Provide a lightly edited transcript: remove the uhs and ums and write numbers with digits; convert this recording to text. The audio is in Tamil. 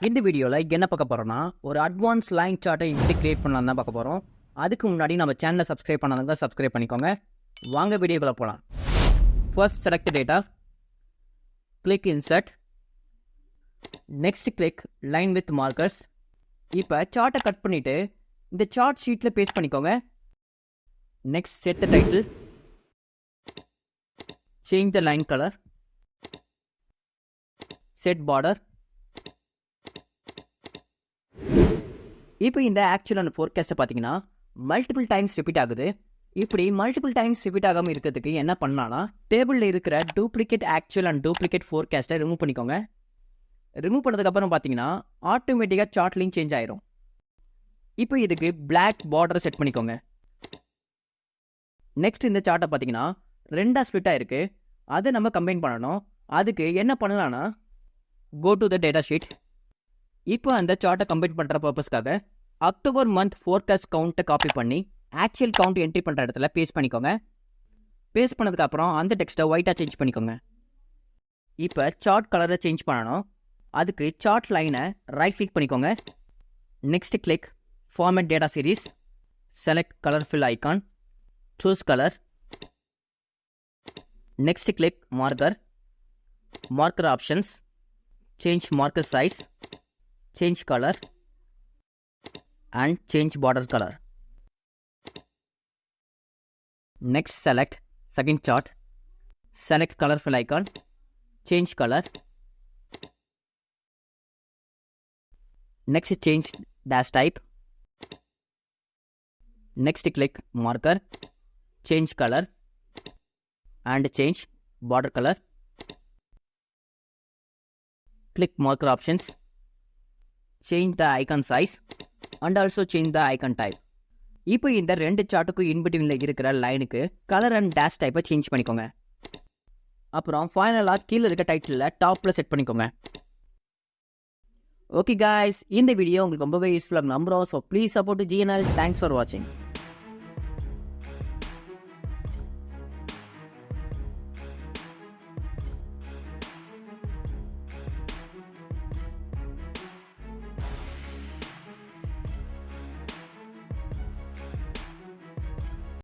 இந்த வீடியோவில் என்ன பார்க்க போகிறோம்னா ஒரு அட்வான்ஸ் லைன் சார்ட்டை எப்படி கிரியேட் பண்ணலாம் தான் பார்க்க போகிறோம். அதுக்கு முன்னாடி நம்ம சேனலை சப்ஸ்கிரைப் பண்ணாதவங்க சப்ஸ்கிரைப் பண்ணிக்கோங்க. வாங்க வீடியோக்குள்ள போகலாம். First select data, click insert, next click line with markers. இப்போ சார்ட்டை கட் பண்ணிவிட்டு இந்த சார்ட் ஷீட்டில் பேஸ்ட் பண்ணிக்கோங்க. Next set the title, change the line colour, set border. இப்போ இந்த ஆக்சுவலான ஃபோர்காஸ்ட்டை பார்த்தீங்கன்னா மல்டிபிள் டைம்ஸ் ரிப்பீட் ஆகுது. இப்படி மல்டிபிள் டைம்ஸ் ரிப்பீட் ஆகாமல் இருக்கிறதுக்கு என்ன பண்ணலான்னா, டேபிளில் இருக்கிற டூப்ளிகேட் ஆக்சுவல் அண்ட் டூப்ளிகேட் ஃபோர்காஸ்ட்டை ரிமூவ் பண்ணிக்கோங்க. ரிமூவ் பண்ணதுக்கப்புறம் பார்த்தீங்கன்னா ஆட்டோமேட்டிக்காக சார்ட் லிங்க் சேஞ்ச் ஆயிரும். இப்போ இதுக்கு பிளாக் பார்டரை செட் பண்ணிக்கோங்க. நெக்ஸ்ட் இந்த சார்ட்டை பார்த்தீங்கன்னா ரெண்டாக ஸ்ப்ளிட்டாக இருக்குது. அதை நம்ம கம்பைன் பண்ணணும். அதுக்கு என்ன பண்ணலான்னா, go to the data sheet. இப்போ அந்த சார்ட்டை கம்பைன் பண்ணுற பர்பஸ்க்காக அக்டோபர் மந்த் ஃபோர்காஸ்ட் கவுண்ட்டை காப்பி பண்ணி ஆக்சுவல் கவுண்ட் என்ட்ரி பண்ணுற இடத்துல பேஸ்ட் பண்ணிக்கோங்க. பேஸ்ட் பண்ணதுக்கப்புறம் அந்த டெக்ஸ்ட்டை ஒயிட்டாக சேஞ்ச் பண்ணிக்கோங்க. இப்போ சார்ட் கலரை சேஞ்ச் பண்ணணும். அதுக்கு சார்ட் லைனை ரைட் கிளிக் பண்ணிக்கோங்க. Next click format data series, select colour fill icon, choose colour. Next click marker, marker options, change marker size, change color and change border color. Next select second chart, select color fill icon, change color. Next change dash type. Next click marker, change color and change border color. Click marker options, change the icon size and also change the icon type. இப்போ இந்த ரெண்டு சார்ட்டுக்கும் இன்பிட்வீனில் இருக்கிற லைனுக்கு கலர் அண்ட் டேஷ் டைப்பை சேஞ்ச் பண்ணிக்கோங்க. அப்புறம் ஃபைனலாக கீழே இருக்க டைட்டிலில் டாப்பில் செட் பண்ணிக்கோங்க. ஓகே காய்ஸ், இந்த வீடியோ உங்களுக்கு ரொம்பவே யூஸ்ஃபுல்லாக நம்புகிறோம். So please support GNL. Thanks for வாட்சிங்.